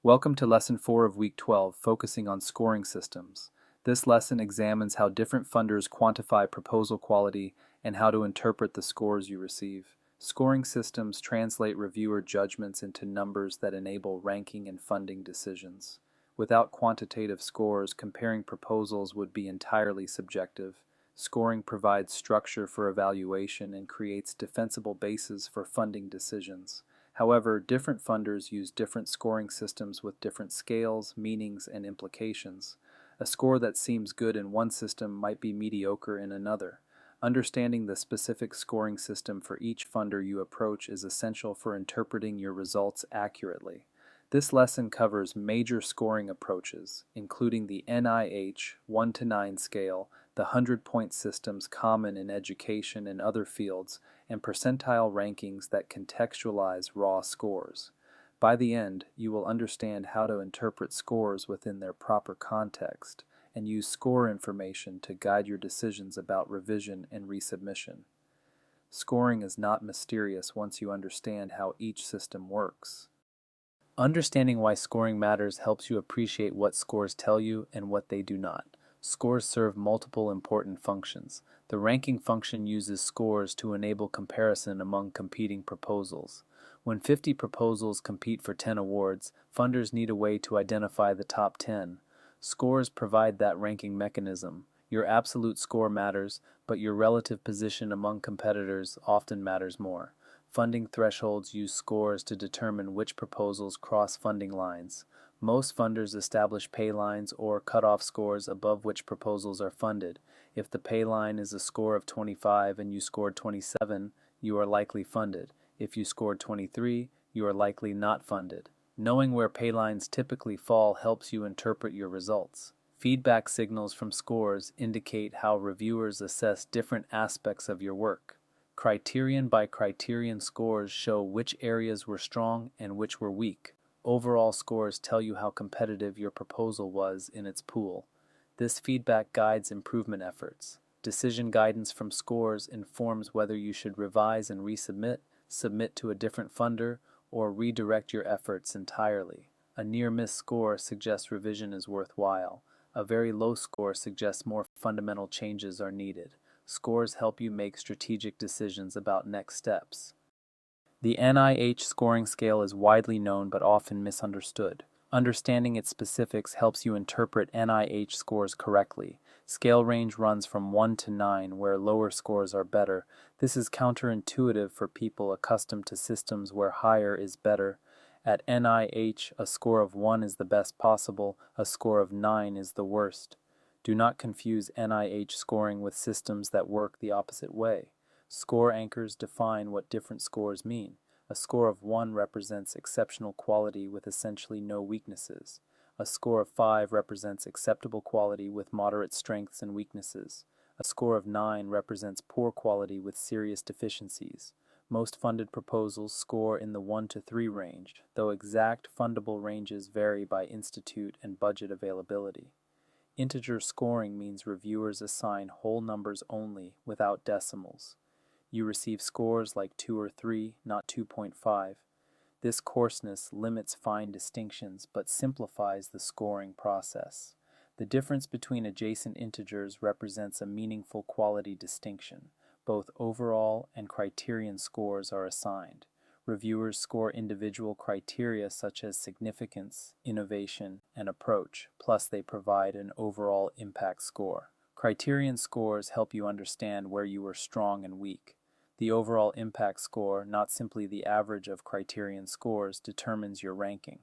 Welcome to Lesson 4 of Week 12, focusing on scoring systems. This lesson examines how different funders quantify proposal quality and how to interpret the scores you receive. Scoring systems translate reviewer judgments into numbers that enable ranking and funding decisions. Without quantitative scores, comparing proposals would be entirely subjective. Scoring provides structure for evaluation and creates defensible bases for funding decisions. However, different funders use different scoring systems with different scales, meanings, and implications. A score that seems good in one system might be mediocre in another. Understanding the specific scoring system for each funder you approach is essential for interpreting your results accurately. This lesson covers major scoring approaches, including the NIH 1 to 9 scale, the 100-point systems common in education and other fields, and percentile rankings that contextualize raw scores. By the end, you will understand how to interpret scores within their proper context and use score information to guide your decisions about revision and resubmission. Scoring is not mysterious once you understand how each system works. Understanding why scoring matters helps you appreciate what scores tell you and what they do not. Scores serve multiple important functions. The ranking function uses scores to enable comparison among competing proposals. When 50 proposals compete for 10 awards, funders need a way to identify the top 10. Scores provide that ranking mechanism. Your absolute score matters, but your relative position among competitors often matters more. Funding thresholds use scores to determine which proposals cross funding lines. Most funders establish paylines or cutoff scores above which proposals are funded. If the payline is a score of 25 and you scored 27, you are likely funded. If you scored 23, you are likely not funded. Knowing where paylines typically fall helps you interpret your results. Feedback signals from scores indicate how reviewers assess different aspects of your work. Criterion by criterion scores show which areas were strong and which were weak. Overall scores tell you how competitive your proposal was in its pool. This feedback guides improvement efforts. Decision guidance from scores informs whether you should revise and resubmit, submit to a different funder, or redirect your efforts entirely. A near-miss score suggests revision is worthwhile. A very low score suggests more fundamental changes are needed. Scores help you make strategic decisions about next steps. The NIH scoring scale is widely known but often misunderstood. Understanding its specifics helps you interpret NIH scores correctly. Scale range runs from 1 to 9, where lower scores are better. This is counterintuitive for people accustomed to systems where higher is better. At NIH, a score of 1 is the best possible, a score of 9 is the worst. Do not confuse NIH scoring with systems that work the opposite way. Score anchors define what different scores mean. A score of 1 represents exceptional quality with essentially no weaknesses. A score of 5 represents acceptable quality with moderate strengths and weaknesses. A score of 9 represents poor quality with serious deficiencies. Most funded proposals score in the 1 to 3 range, though exact fundable ranges vary by institute and budget availability. Integer scoring means reviewers assign whole numbers only, without decimals. You receive scores like 2 or 3, not 2.5. This coarseness limits fine distinctions but simplifies the scoring process. The difference between adjacent integers represents a meaningful quality distinction. Both overall and criterion scores are assigned. Reviewers score individual criteria such as significance, innovation, and approach, plus they provide an overall impact score. Criterion scores help you understand where you are strong and weak. The overall impact score, not simply the average of criterion scores, determines your ranking.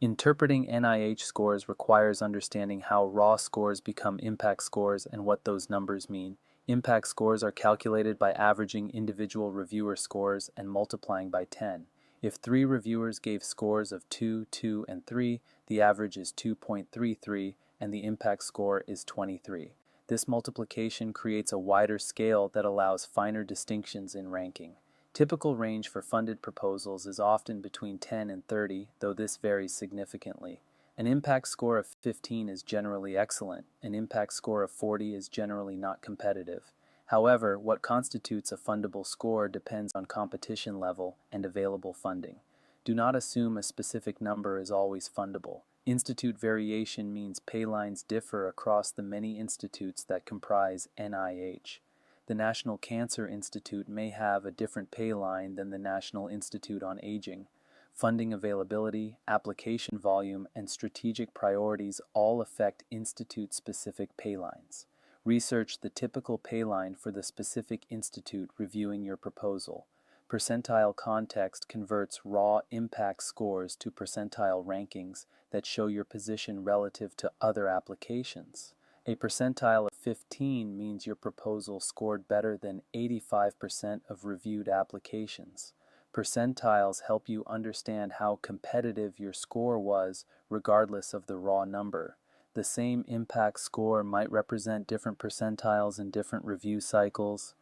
Interpreting NIH scores requires understanding how raw scores become impact scores and what those numbers mean. Impact scores are calculated by averaging individual reviewer scores and multiplying by 10. If 3 reviewers gave scores of 2, 2, and 3, the average is 2.33 and the impact score is 23. This multiplication creates a wider scale that allows finer distinctions in ranking. Typical range for funded proposals is often between 10 and 30, though this varies significantly. An impact score of 15 is generally excellent. An impact score of 40 is generally not competitive. However, what constitutes a fundable score depends on competition level and available funding. Do not assume a specific number is always fundable. Institute variation means paylines differ across the many institutes that comprise NIH. The National Cancer Institute may have a different payline than the National Institute on Aging. Funding availability, application volume, and strategic priorities all affect institute-specific paylines. Research the typical payline for the specific institute reviewing your proposal. Percentile context converts raw impact scores to percentile rankings that show your position relative to other applications. A percentile of 15 means your proposal scored better than 85% of reviewed applications. Percentiles help you understand how competitive your score was regardless of the raw number. The same impact score might represent different percentiles in different review cycles.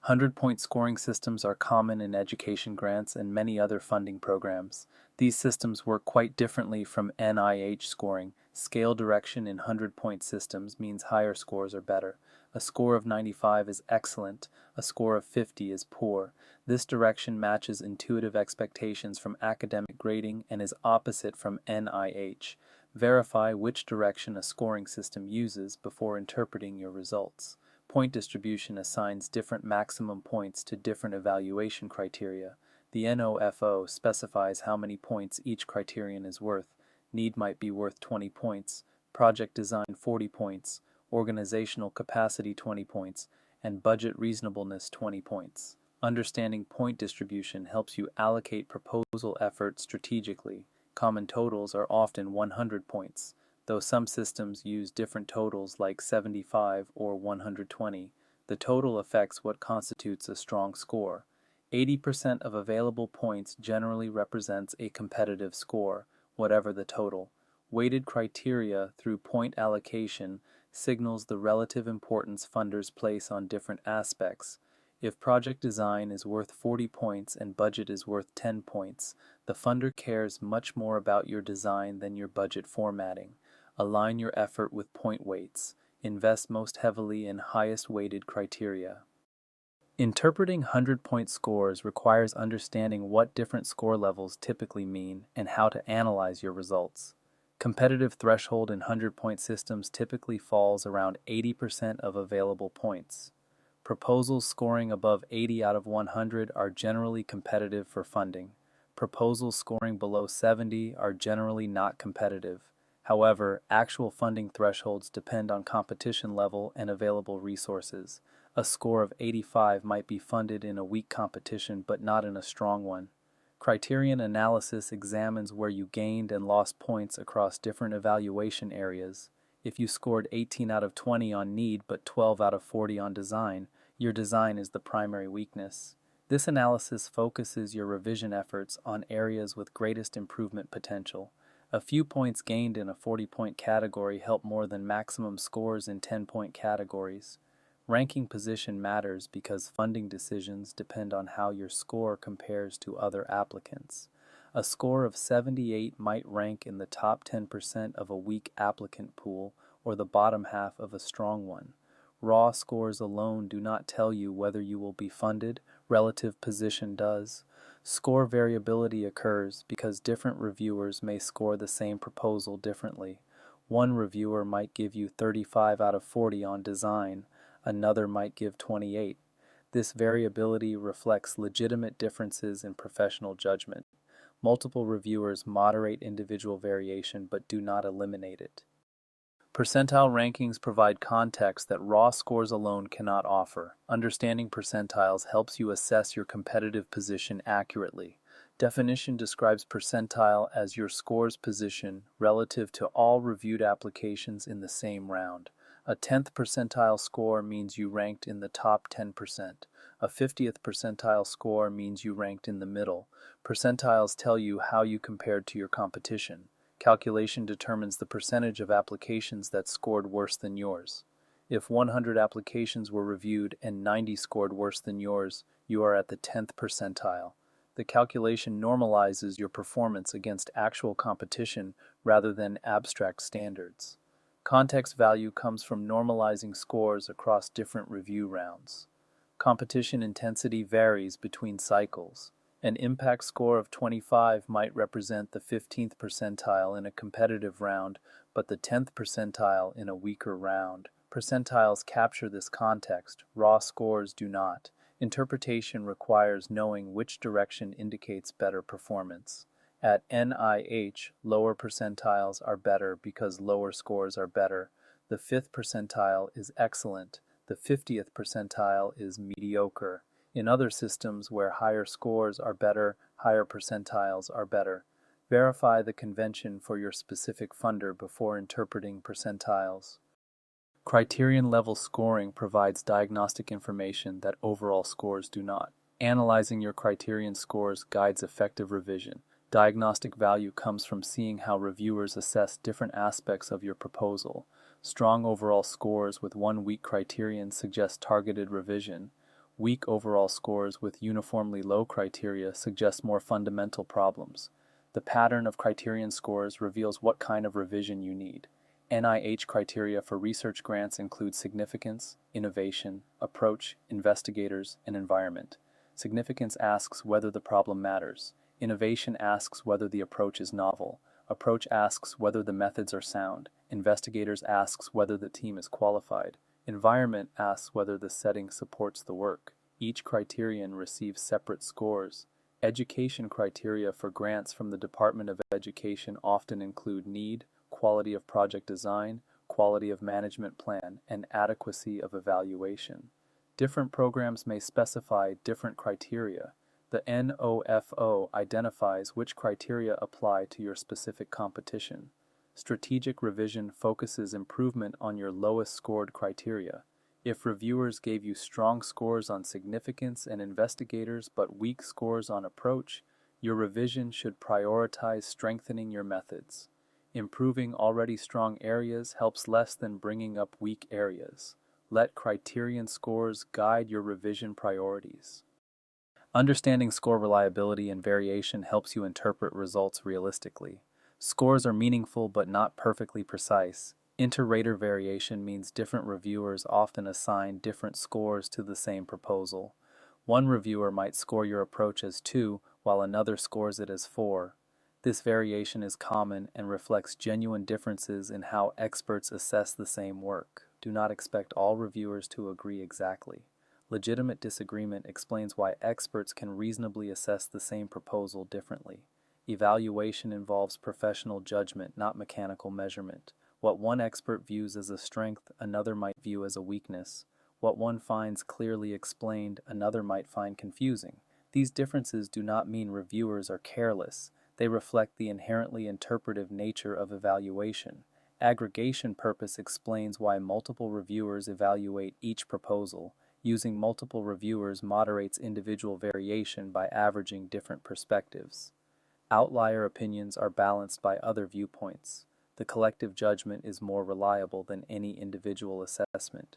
100-point scoring systems are common in education grants and many other funding programs. These systems work quite differently from NIH scoring. Scale direction in 100-point systems means higher scores are better. A score of 95 is excellent. A score of 50 is poor. This direction matches intuitive expectations from academic grading and is opposite from NIH. Verify which direction a scoring system uses before interpreting your results. Point distribution assigns different maximum points to different evaluation criteria. The NOFO specifies how many points each criterion is worth. Need might be worth 20 points, project design 40 points, organizational capacity 20 points, and budget reasonableness 20 points. Understanding point distribution helps you allocate proposal effort strategically. Common totals are often 100 points. Though some systems use different totals like 75 or 120, the total affects what constitutes a strong score. 80% of available points generally represents a competitive score, whatever the total. Weighted criteria through point allocation signals the relative importance funders place on different aspects. If project design is worth 40 points and budget is worth 10 points, the funder cares much more about your design than your budget formatting. Align your effort with point weights. Invest most heavily in highest weighted criteria. Interpreting 100-point scores requires understanding what different score levels typically mean and how to analyze your results. Competitive threshold in 100-point systems typically falls around 80% of available points. Proposals scoring above 80 out of 100 are generally competitive for funding. Proposals scoring below 70 are generally not competitive. However, actual funding thresholds depend on competition level and available resources. A score of 85 might be funded in a weak competition but not in a strong one. Criterion analysis examines where you gained and lost points across different evaluation areas. If you scored 18 out of 20 on need but 12 out of 40 on design, your design is the primary weakness. This analysis focuses your revision efforts on areas with greatest improvement potential. A few points gained in a 40-point category help more than maximum scores in 10-point categories. Ranking position matters because funding decisions depend on how your score compares to other applicants. A score of 78 might rank in the top 10% of a weak applicant pool or the bottom half of a strong one. Raw scores alone do not tell you whether you will be funded, relative position does. Score variability occurs because different reviewers may score the same proposal differently. One reviewer might give you 35 out of 40 on design, another might give 28. This variability reflects legitimate differences in professional judgment. Multiple reviewers moderate individual variation but do not eliminate it. Percentile rankings provide context that raw scores alone cannot offer. Understanding percentiles helps you assess your competitive position accurately. Definition describes percentile as your score's position relative to all reviewed applications in the same round. A 10th percentile score means you ranked in the top 10%. A 50th percentile score means you ranked in the middle. Percentiles tell you how you compared to your competition. Calculation determines the percentage of applications that scored worse than yours. If 100 applications were reviewed and 90 scored worse than yours, you are at the 10th percentile. The calculation normalizes your performance against actual competition rather than abstract standards. Context value comes from normalizing scores across different review rounds. Competition intensity varies between cycles. An impact score of 25 might represent the 15th percentile in a competitive round, but the 10th percentile in a weaker round. Percentiles capture this context, raw scores do not. Interpretation requires knowing which direction indicates better performance. At NIH, lower percentiles are better because lower scores are better. The 5th percentile is excellent. The 50th percentile is mediocre. In other systems where higher scores are better, higher percentiles are better. Verify the convention for your specific funder before interpreting percentiles. Criterion level scoring provides diagnostic information that overall scores do not. Analyzing your criterion scores guides effective revision. Diagnostic value comes from seeing how reviewers assess different aspects of your proposal. Strong overall scores with one weak criterion suggest targeted revision. Weak overall scores with uniformly low criteria suggest more fundamental problems. The pattern of criterion scores reveals what kind of revision you need. NIH criteria for research grants include significance, innovation, approach, investigators, and environment. Significance asks whether the problem matters. Innovation asks whether the approach is novel. Approach asks whether the methods are sound. Investigators asks whether the team is qualified. Environment asks whether the setting supports the work. Each criterion receives separate scores. Education criteria for grants from the Department of Education often include need, quality of project design, quality of management plan, and adequacy of evaluation. Different programs may specify different criteria. The NOFO identifies which criteria apply to your specific competition. Strategic revision focuses improvement on your lowest scored criteria. If reviewers gave you strong scores on significance and investigators but weak scores on approach, your revision should prioritize strengthening your methods. Improving already strong areas helps less than bringing up weak areas. Let criterion scores guide your revision priorities. Understanding score reliability and variation helps you interpret results realistically. Scores are meaningful but not perfectly precise. Inter-rater variation means different reviewers often assign different scores to the same proposal. One reviewer might score your approach as 2, while another scores it as 4. This variation is common and reflects genuine differences in how experts assess the same work. Do not expect all reviewers to agree exactly. Legitimate disagreement explains why experts can reasonably assess the same proposal differently. Evaluation involves professional judgment, not mechanical measurement. What one expert views as a strength, another might view as a weakness. What one finds clearly explained, another might find confusing. These differences do not mean reviewers are careless. They reflect the inherently interpretive nature of evaluation. Aggregation purpose explains why multiple reviewers evaluate each proposal. Using multiple reviewers moderates individual variation by averaging different perspectives. Outlier opinions are balanced by other viewpoints. The collective judgment is more reliable than any individual assessment.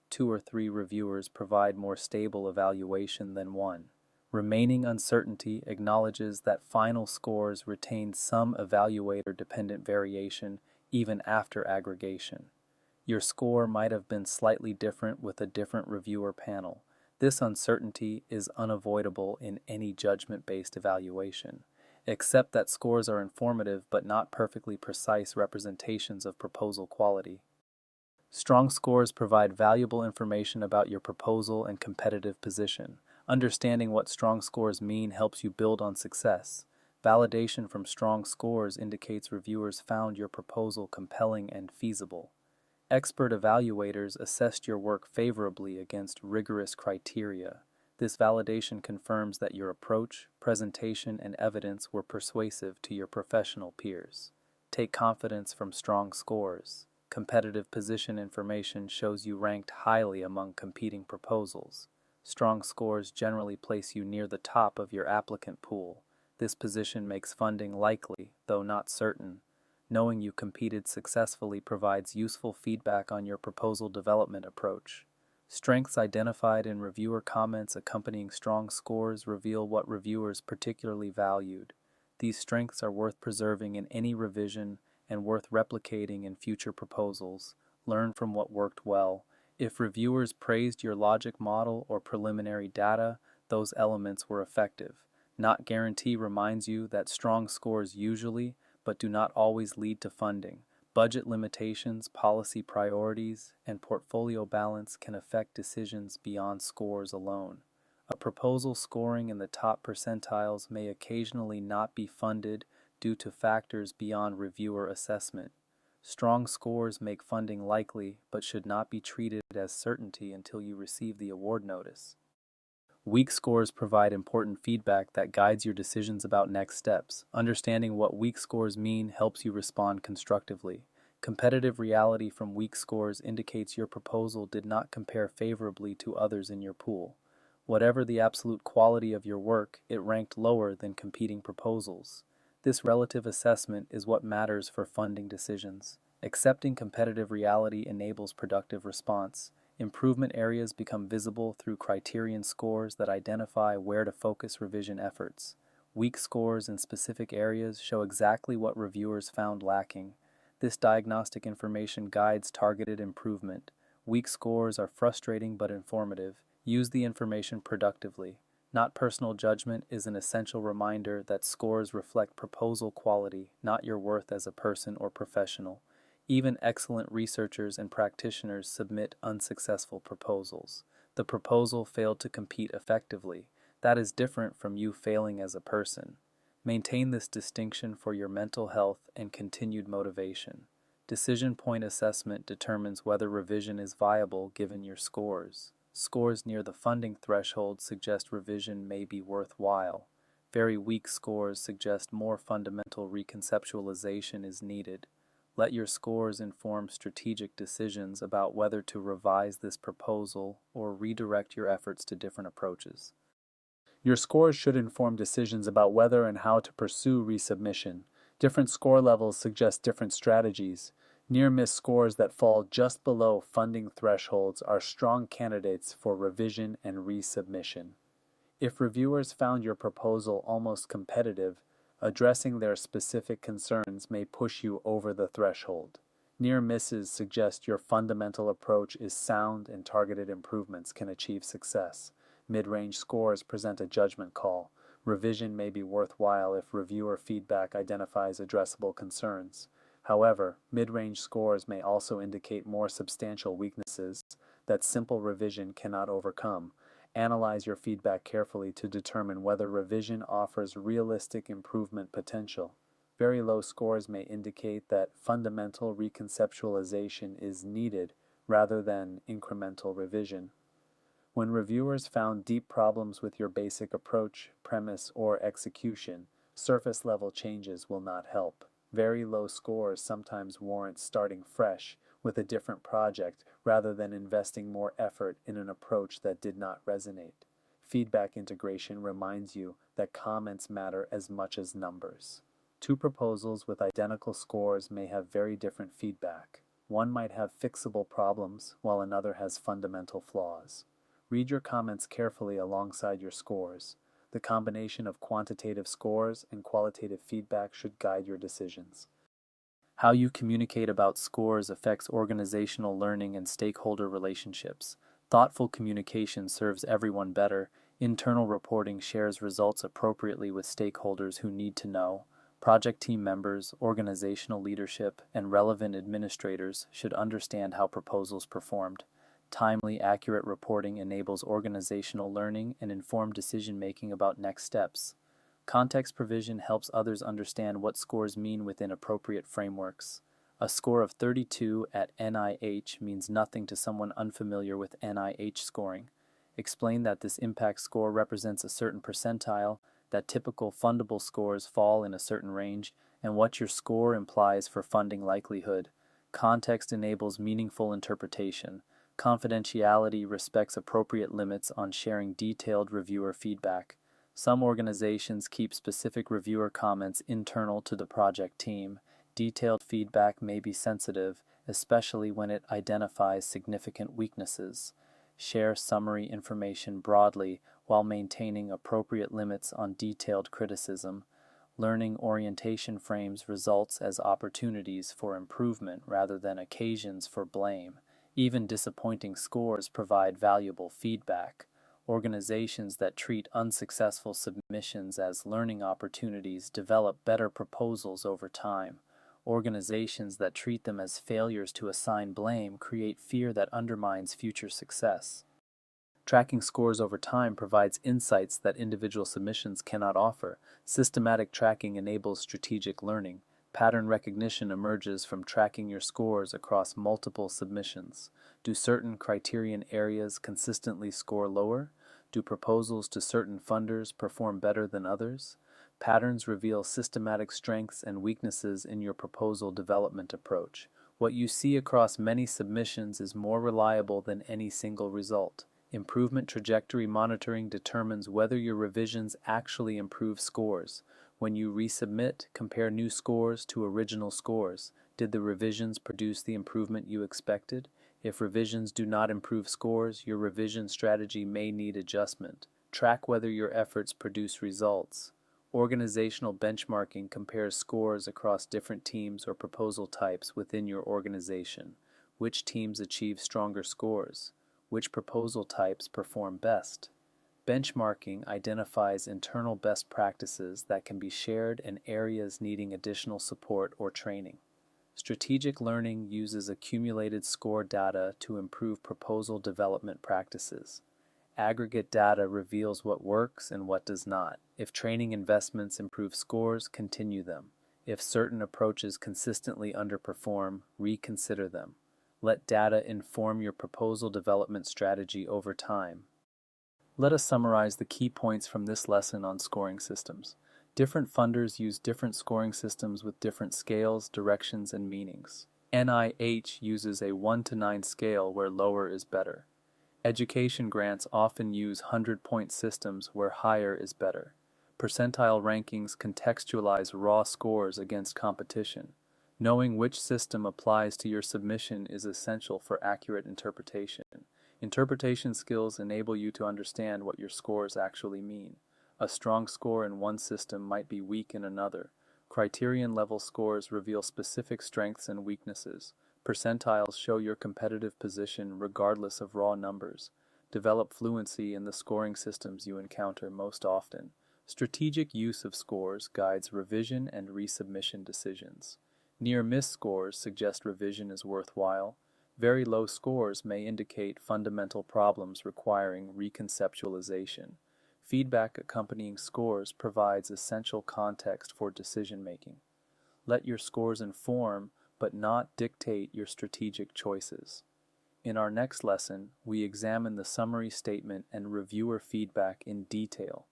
2 or 3 reviewers provide more stable evaluation than one. Remaining uncertainty acknowledges that final scores retain some evaluator-dependent variation even after aggregation. Your score might have been slightly different with a different reviewer panel. This uncertainty is unavoidable in any judgment-based evaluation. Accept that scores are informative but not perfectly precise representations of proposal quality. Strong scores provide valuable information about your proposal and competitive position. Understanding what strong scores mean helps you build on success. Validation from strong scores indicates reviewers found your proposal compelling and feasible. Expert evaluators assessed your work favorably against rigorous criteria. This validation confirms that your approach, presentation, and evidence were persuasive to your professional peers. Take confidence from strong scores. Competitive position information shows you ranked highly among competing proposals. Strong scores generally place you near the top of your applicant pool. This position makes funding likely, though not certain. Knowing you competed successfully provides useful feedback on your proposal development approach. Strengths identified in reviewer comments accompanying strong scores reveal what reviewers particularly valued. These strengths are worth preserving in any revision and worth replicating in future proposals. Learn from what worked well. If reviewers praised your logic model or preliminary data, those elements were effective. Not guarantee reminds you that strong scores usually, but do not always lead to funding. Budget limitations, policy priorities, and portfolio balance can affect decisions beyond scores alone. A proposal scoring in the top percentiles may occasionally not be funded due to factors beyond reviewer assessment. Strong scores make funding likely, but should not be treated as certainty until you receive the award notice. Weak scores provide important feedback that guides your decisions about next steps. Understanding what weak scores mean helps you respond constructively. Competitive reality from weak scores indicates your proposal did not compare favorably to others in your pool. Whatever the absolute quality of your work, it ranked lower than competing proposals. This relative assessment is what matters for funding decisions. Accepting competitive reality enables productive response. Improvement areas become visible through criterion scores that identify where to focus revision efforts. Weak scores in specific areas show exactly what reviewers found lacking. This diagnostic information guides targeted improvement. Weak scores are frustrating but informative. Use the information productively. Not personal judgment is an essential reminder that scores reflect proposal quality, not your worth as a person or professional. Even excellent researchers and practitioners submit unsuccessful proposals. The proposal failed to compete effectively. That is different from you failing as a person. Maintain this distinction for your mental health and continued motivation. Decision point assessment determines whether revision is viable given your scores. Scores near the funding threshold suggest revision may be worthwhile. Very weak scores suggest more fundamental reconceptualization is needed. Let your scores inform strategic decisions about whether to revise this proposal or redirect your efforts to different approaches. Your scores should inform decisions about whether and how to pursue resubmission. Different score levels suggest different strategies. Near-miss scores that fall just below funding thresholds are strong candidates for revision and resubmission. If reviewers found your proposal almost competitive, addressing their specific concerns may push you over the threshold. Near misses suggest your fundamental approach is sound and targeted improvements can achieve success. Mid-range scores present a judgment call. Revision may be worthwhile if reviewer feedback identifies addressable concerns. However, mid-range scores may also indicate more substantial weaknesses that simple revision cannot overcome. Analyze your feedback carefully to determine whether revision offers realistic improvement potential. Very low scores may indicate that fundamental reconceptualization is needed rather than incremental revision. When reviewers found deep problems with your basic approach, premise, or execution, surface-level changes will not help. Very low scores sometimes warrant starting fresh with a different project rather than investing more effort in an approach that did not resonate. Feedback integration reminds you that comments matter as much as numbers. Two proposals with identical scores may have very different feedback. One might have fixable problems, while another has fundamental flaws. Read your comments carefully alongside your scores. The combination of quantitative scores and qualitative feedback should guide your decisions. How you communicate about scores affects organizational learning and stakeholder relationships. Thoughtful communication serves everyone better. Internal reporting shares results appropriately with stakeholders who need to know. Project team members, organizational leadership, and relevant administrators should understand how proposals performed. Timely, accurate reporting enables organizational learning and informed decision-making about next steps. Context provision helps others understand what scores mean within appropriate frameworks. A score of 32 at NIH means nothing to someone unfamiliar with NIH scoring. Explain that this impact score represents a certain percentile, that typical fundable scores fall in a certain range, and what your score implies for funding likelihood. Context enables meaningful interpretation. Confidentiality respects appropriate limits on sharing detailed reviewer feedback. Some organizations keep specific reviewer comments internal to the project team. Detailed feedback may be sensitive, especially when it identifies significant weaknesses. Share summary information broadly while maintaining appropriate limits on detailed criticism. Learning orientation frames results as opportunities for improvement rather than occasions for blame. Even disappointing scores provide valuable feedback. Organizations that treat unsuccessful submissions as learning opportunities develop better proposals over time. Organizations that treat them as failures to assign blame create fear that undermines future success. Tracking scores over time provides insights that individual submissions cannot offer. Systematic tracking enables strategic learning. Pattern recognition emerges from tracking your scores across multiple submissions. Do certain criterion areas consistently score lower? Do proposals to certain funders perform better than others? Patterns reveal systematic strengths and weaknesses in your proposal development approach. What you see across many submissions is more reliable than any single result. Improvement trajectory monitoring determines whether your revisions actually improve scores. When you resubmit, compare new scores to original scores. Did the revisions produce the improvement you expected? If revisions do not improve scores, your revision strategy may need adjustment. Track whether your efforts produce results. Organizational benchmarking compares scores across different teams or proposal types within your organization. Which teams achieve stronger scores? Which proposal types perform best? Benchmarking identifies internal best practices that can be shared and areas needing additional support or training. Strategic learning uses accumulated score data to improve proposal development practices. Aggregate data reveals what works and what does not. If training investments improve scores, continue them. If certain approaches consistently underperform, reconsider them. Let data inform your proposal development strategy over time. Let us summarize the key points from this lesson on scoring systems. Different funders use different scoring systems with different scales, directions, and meanings. NIH uses a 1 to 9 scale where lower is better. Education grants often use 100-point systems where higher is better. Percentile rankings contextualize raw scores against competition. Knowing which system applies to your submission is essential for accurate interpretation. Interpretation skills enable you to understand what your scores actually mean. A strong score in one system might be weak in another. Criterion level scores reveal specific strengths and weaknesses. Percentiles show your competitive position regardless of raw numbers. Develop fluency in the scoring systems you encounter most often. Strategic use of scores guides revision and resubmission decisions. Near-miss scores suggest revision is worthwhile. Very low scores may indicate fundamental problems requiring reconceptualization. Feedback accompanying scores provides essential context for decision-making. Let your scores inform, but not dictate your strategic choices. In our next lesson, we examine the summary statement and reviewer feedback in detail.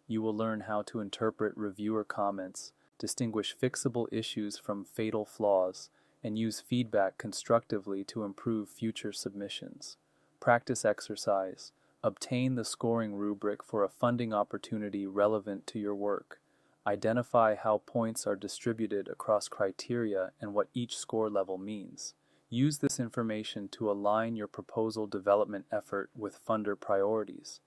You will learn how to interpret reviewer comments, distinguish fixable issues from fatal flaws, and use feedback constructively to improve future submissions. Practice exercise. Obtain the scoring rubric for a funding opportunity relevant to your work. Identify how points are distributed across criteria and what each score level means. Use this information to align your proposal development effort with funder priorities.